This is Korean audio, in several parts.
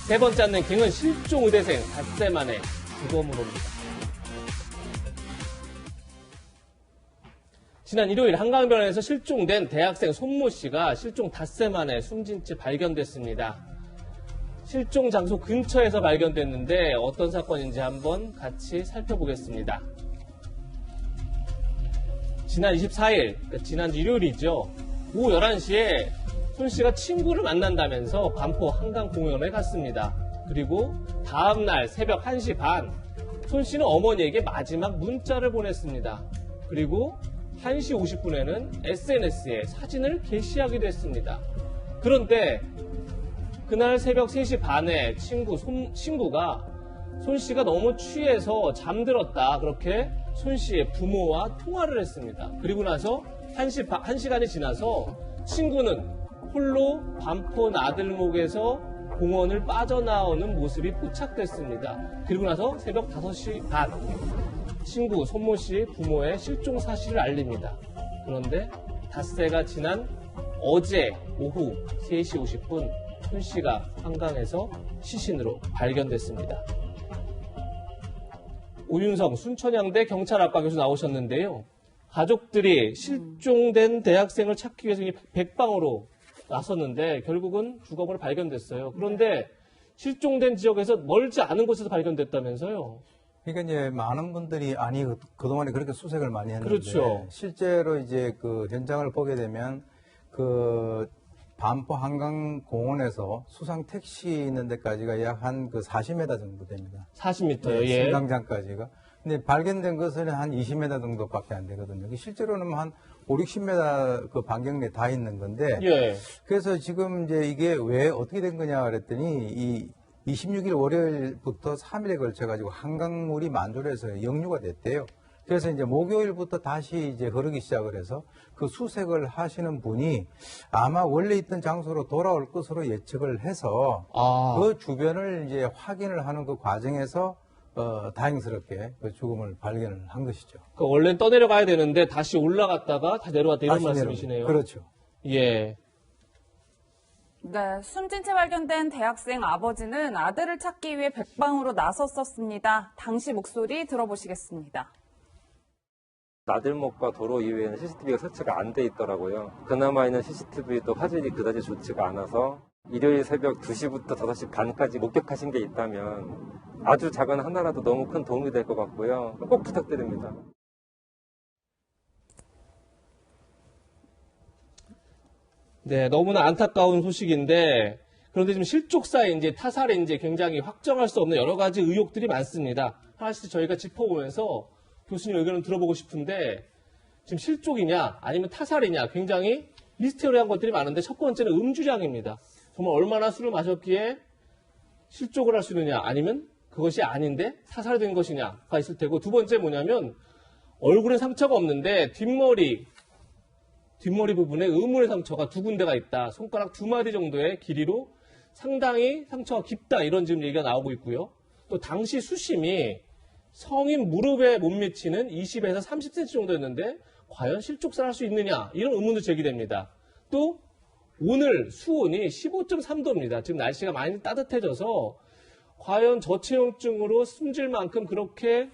세 번째 안랭킹은 실종 의대생 닷새 만에 주검으로입니다. 지난 일요일 한강변에서 실종된 대학생 손모 씨가 실종 닷새 만에 숨진 채 발견됐습니다. 실종 장소 근처에서 발견됐는데 어떤 사건인지 한번 같이 살펴보겠습니다. 지난 24일, 그러니까 지난 일요일이죠. 오후 11시에 손 씨가 친구를 만난다면서 반포 한강공원에 갔습니다. 그리고 다음날 새벽 1시 반, 손 씨는 어머니에게 마지막 문자를 보냈습니다. 그리고 1시 50분에는 SNS에 사진을 게시하기도 했습니다. 그런데 그날 새벽 3시 반에 친구가 손 씨가 너무 취해서 잠들었다. 그렇게 손 씨의 부모와 통화를 했습니다. 그리고 나서 1시간이 지나서 친구는 홀로 반포 나들목에서 공원을 빠져나오는 모습이 포착됐습니다. 그리고 나서 새벽 5시 반, 친구 손모 씨 부모의 실종 사실을 알립니다. 그런데 닷새가 지난 어제 오후 3시 50분 손 씨가 한강에서 시신으로 발견됐습니다. 오윤성 순천향대 경찰 아빠 교수 나오셨는데요. 가족들이 실종된 대학생을 찾기 위해서 백방으로 나섰는데 결국은 주검으로 발견됐어요. 그런데 실종된 지역에서 멀지 않은 곳에서 발견됐다면서요. 그러니까 이제 많은 분들이 아니 그동안에 그렇게 수색을 많이 했는데 그렇죠. 실제로 이제 그 현장을 보게 되면 그 반포 한강공원에서 수상 택시 있는 데까지가 약 한 그 40m 정도 됩니다. 40m요. 네, 예. 신당장까지가. 근데 발견된 것은 한 20m 정도밖에 안 되거든요. 실제로는 한 5, 60m 그 반경 내에 다 있는 건데. 예. 그래서 지금 이제 이게 왜 어떻게 된 거냐 그랬더니 이 26일 월요일부터 3일에 걸쳐가지고 한강물이 만조해서 역류가 됐대요. 그래서 이제 목요일부터 다시 이제 흐르기 시작을 해서 그 수색을 하시는 분이 아마 원래 있던 장소로 돌아올 것으로 예측을 해서 그 주변을 이제 확인을 하는 그 과정에서 다행스럽게 그 죽음을 발견을 한 것이죠. 그러니까 원래는 떠내려가야 되는데 다시 올라갔다가 다시 내려왔다 이런 다시 말씀이시네요. 그렇죠. 예. 네, 숨진 채 발견된 대학생 아버지는 아들을 찾기 위해 백방으로 나섰었습니다. 당시 목소리 들어보시겠습니다. 나들목과 도로 이외에는 CCTV가 설치가 안 돼 있더라고요. 그나마 있는 CCTV도 화질이 그다지 좋지가 않아서 일요일 새벽 2시부터 5시 반까지 목격하신 게 있다면 아주 작은 하나라도 너무 큰 도움이 될 것 같고요. 꼭 부탁드립니다. 네, 너무나 안타까운 소식인데 그런데 지금 실족사에 이제 타살에 이제 굉장히 확정할 수 없는 여러 가지 의혹들이 많습니다. 하나씩 저희가 짚어보면서 교수님 의견을 들어보고 싶은데 지금 실족이냐 아니면 타살이냐 굉장히 미스테리한 것들이 많은데 첫 번째는 음주량입니다. 정말 얼마나 술을 마셨기에 실족을 할 수 있느냐 아니면 그것이 아닌데 타살이 된 것이냐가 있을 테고 두 번째 뭐냐면 얼굴에 상처가 없는데 뒷머리 부분에 의문의 상처가 2군데가 있다. 손가락 2마디 정도의 길이로 상당히 상처가 깊다. 이런 지금 얘기가 나오고 있고요. 또 당시 수심이 성인 무릎에 못 미치는 20에서 30cm 정도였는데 과연 실족사를 할 수 있느냐 이런 의문도 제기됩니다. 또 오늘 수온이 15.3도입니다. 지금 날씨가 많이 따뜻해져서 과연 저체온증으로 숨질 만큼 그렇게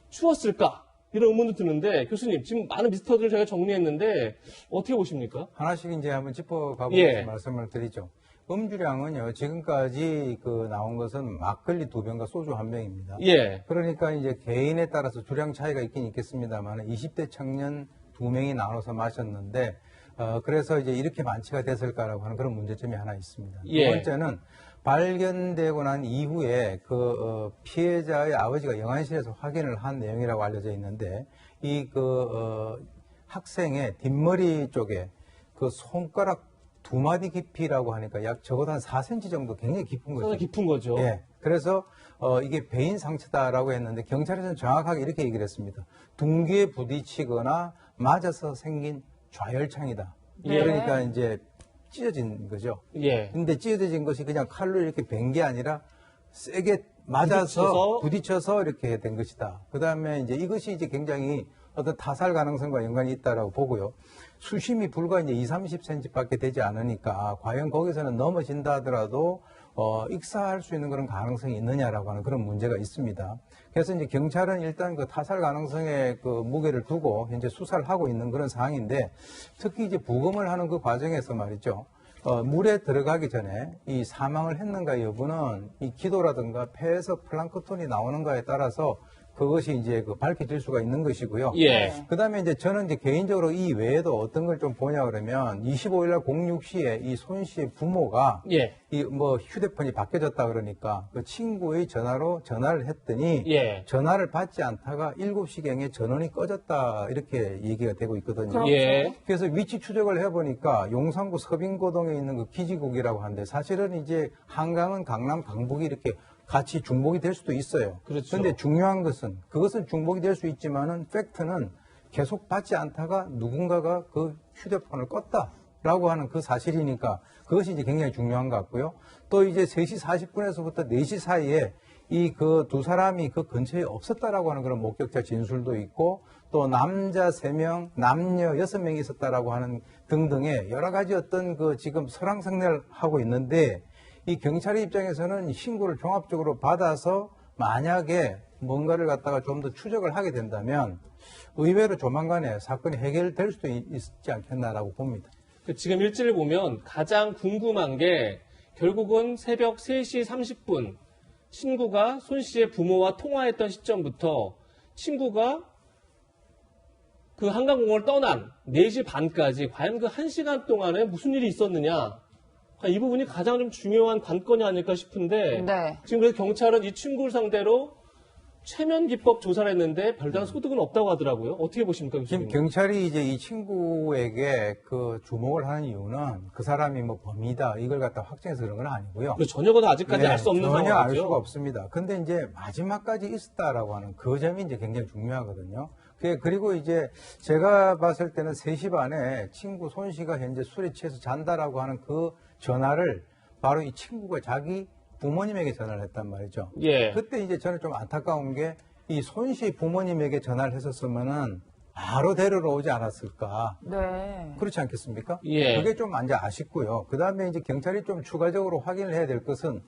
추웠을까 이런 의문도 드는데 교수님 지금 많은 미스터들을 저희가 정리했는데 어떻게 보십니까? 하나씩 이제 한번 짚어가보면서 예. 말씀을 드리죠. 음주량은요, 지금까지 그 나온 것은 막걸리 2병과 소주 1병입니다. 예. 그러니까 이제 개인에 따라서 주량 차이가 있긴 있겠습니다만 20대 청년 2명이 나눠서 마셨는데, 그래서 이제 이렇게 만취가 됐을까라고 하는 그런 문제점이 하나 있습니다. 예. 두 번째는 발견되고 난 이후에 피해자의 아버지가 영안실에서 확인을 한 내용이라고 알려져 있는데, 학생의 뒷머리 쪽에 그 손가락 2마디 깊이라고 하니까 약 적어도 한 4cm 정도 굉장히 깊은 거죠. 상당히 깊은 거죠. 예. 그래서 이게 배인 상처다라고 했는데 경찰에서는 정확하게 이렇게 얘기를 했습니다. 둥기에 부딪히거나 맞아서 생긴 좌열창이다. 네. 그러니까 이제 찢어진 거죠. 예. 근데 찢어진 것이 그냥 칼로 이렇게 벤 게 아니라 세게 맞아서 부딪혀서 이렇게 된 것이다. 그 다음에 이제 이것이 이제 굉장히 어떤 타살 가능성과 연관이 있다라고 보고요. 수심이 불과 이제 20, 30cm 밖에 되지 않으니까 과연 거기서는 넘어진다 하더라도 익사할 수 있는 그런 가능성이 있느냐라고 하는 그런 문제가 있습니다. 그래서 이제 경찰은 일단 그 타살 가능성에 그 무게를 두고 현재 수사를 하고 있는 그런 상황인데, 특히 이제 부검을 하는 그 과정에서 말이죠. 물에 들어가기 전에 이 사망을 했는가 여부는 이 기도라든가 폐에서 플랑크톤이 나오는가에 따라서 그것이 이제 그 밝혀질 수가 있는 것이고요. 예. 그 다음에 이제 저는 이제 개인적으로 이 외에도 어떤 걸 좀 보냐 그러면 25일날 06시에 이 손 씨의 부모가 예. 이 뭐 휴대폰이 바뀌어졌다 그러니까 그 친구의 전화로 전화를 했더니 예. 전화를 받지 않다가 7시경에 전원이 꺼졌다 이렇게 얘기가 되고 있거든요. 그렇죠. 예. 그래서 위치 추적을 해보니까 용산구 서빙고동에 있는 그 기지국이라고 하는데 사실은 이제 한강은 강남, 강북이 이렇게 같이 중복이 될 수도 있어요. 그렇죠. 그런데 중요한 것은 그것은 중복이 될 수 있지만은 팩트는 계속 받지 않다가 누군가가 그 휴대폰을 껐다라고 하는 그 사실이니까 그것이 이제 굉장히 중요한 것 같고요. 또 이제 3시 40분에서부터 4시 사이에 이 그 두 사람이 그 근처에 없었다라고 하는 그런 목격자 진술도 있고 또 남자 3명, 남녀 6명이 있었다라고 하는 등등의 여러 가지 어떤 그 지금 설왕설래를 하고 있는데 이 경찰의 입장에서는 신고를 종합적으로 받아서 만약에 뭔가를 갖다가 좀 더 추적을 하게 된다면 의외로 조만간에 사건이 해결될 수도 있지 않겠나라고 봅니다. 지금 일지를 보면 가장 궁금한 게 결국은 새벽 3시 30분 친구가 손 씨의 부모와 통화했던 시점부터 친구가 그 한강공원을 떠난 4시 반까지 과연 그 1시간 동안에 무슨 일이 있었느냐. 이 부분이 가장 좀 중요한 관건이 아닐까 싶은데 네. 지금 그래서 경찰은 이 친구를 상대로 최면 기법 조사를 했는데 별다른 소득은 없다고 하더라고요. 어떻게 보십니까, 지금 교수님? 경찰이 이제 이 친구에게 그 주목을 하는 이유는 그 사람이 뭐 범이다 이걸 갖다 확정해서 그런 건 아니고요. 전혀가 아직까지 알 수 없는 전혀 상황이죠. 알 수가 없습니다. 근데 이제 마지막까지 있었다라고 하는 그 점이 이제 굉장히 중요하거든요. 그리고 이제 제가 봤을 때는 3시 반에 친구 손 씨가 현재 술에 취해서 잔다라고 하는 그 전화를 바로 이 친구가 자기 부모님에게 전화를 했단 말이죠. 예. 그때 이제 저는 좀 안타까운 게 이 손 씨 부모님에게 전화를 했었으면은 바로 데리러 오지 않았을까. 네. 그렇지 않겠습니까? 예. 그게 좀 이제 아쉽고요. 그 다음에 이제 경찰이 좀 추가적으로 확인을 해야 될 것은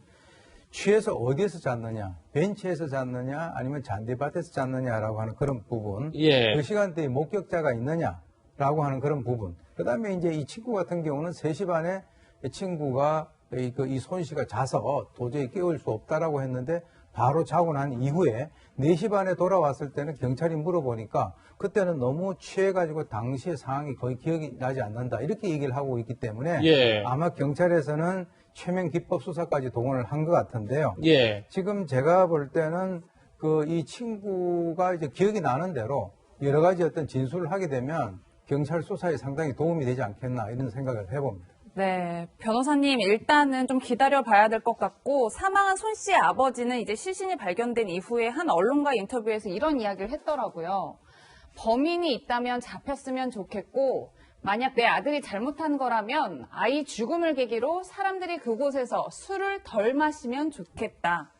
취해서 어디에서 잤느냐, 벤치에서 잤느냐, 아니면 잔디밭에서 잤느냐라고 하는 그런 부분. 예. 그 시간대에 목격자가 있느냐라고 하는 그런 부분. 그 다음에 이제 이 친구 같은 경우는 3시 반에 이 친구가 이 손 씨가 자서 도저히 깨울 수 없다라고 했는데 바로 자고 난 이후에 4시 반에 돌아왔을 때는 경찰이 물어보니까 그때는 너무 취해가지고 당시의 상황이 거의 기억이 나지 않는다. 이렇게 얘기를 하고 있기 때문에 예. 아마 경찰에서는 최면 기법 수사까지 동원을 한 것 같은데요. 예. 지금 제가 볼 때는 그 이 친구가 이제 기억이 나는 대로 여러 가지 어떤 진술을 하게 되면 경찰 수사에 상당히 도움이 되지 않겠나 이런 생각을 해봅니다. 네, 변호사님 일단은 좀 기다려 봐야 될 것 같고 사망한 손 씨의 아버지는 이제 시신이 발견된 이후에 한 언론과 인터뷰에서 이런 이야기를 했더라고요. 범인이 있다면 잡혔으면 좋겠고 만약 내 아들이 잘못한 거라면 아이 죽음을 계기로 사람들이 그곳에서 술을 덜 마시면 좋겠다.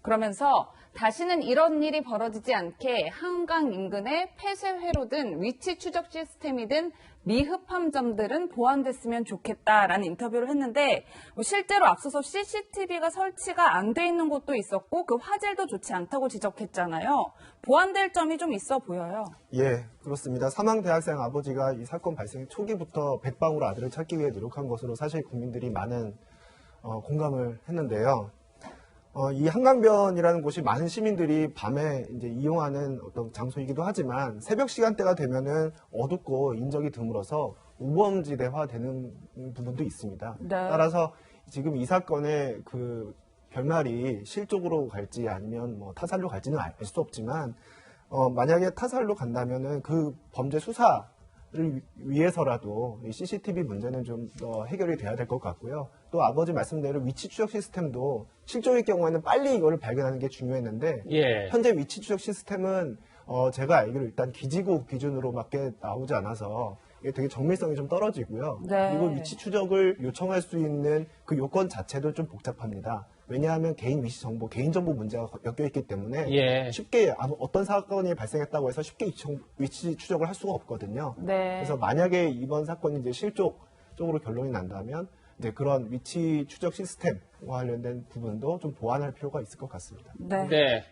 그러면서 다시는 이런 일이 벌어지지 않게 한강 인근에 폐쇄회로든 위치 추적 시스템이든 미흡함점들은 보완됐으면 좋겠다라는 인터뷰를 했는데 실제로 앞서서 CCTV가 설치가 안 돼 있는 곳도 있었고 그 화질도 좋지 않다고 지적했잖아요. 보완될 점이 좀 있어 보여요. 예, 그렇습니다. 사망 대학생 아버지가 이 사건 발생 초기부터 백방으로 아들을 찾기 위해 노력한 것으로 사실 국민들이 많은 공감을 했는데요. 이 한강변이라는 곳이 많은 시민들이 밤에 이제 이용하는 어떤 장소이기도 하지만 새벽 시간대가 되면은 어둡고 인적이 드물어서 우범지대화 되는 부분도 있습니다. 네. 따라서 지금 이 사건의 그 결말이 실족으로 갈지 아니면 뭐 타살로 갈지는 알 수 없지만 만약에 타살로 간다면은 그 범죄 수사를 위해서라도 이 CCTV 문제는 좀 더 해결이 돼야 될 것 같고요. 또 아버지 말씀대로 위치 추적 시스템도 실종일 경우에는 빨리 이거를 발견하는 게 중요했는데 예. 현재 위치 추적 시스템은 제가 알기로 일단 기지국 기준으로밖에 나오지 않아서 이게 되게 정밀성이 좀 떨어지고요. 네. 그리고 위치 추적을 요청할 수 있는 그 요건 자체도 좀 복잡합니다. 왜냐하면 개인 위치 정보, 개인정보 문제가 엮여 있기 때문에 예. 쉽게 어떤 사건이 발생했다고 해서 쉽게 위치 추적을 할 수가 없거든요. 네. 그래서 만약에 이번 사건이 이제 실족 쪽으로 결론이 난다면 이제 그런 위치 추적 시스템과 관련된 부분도 좀 보완할 필요가 있을 것 같습니다. 네. 네.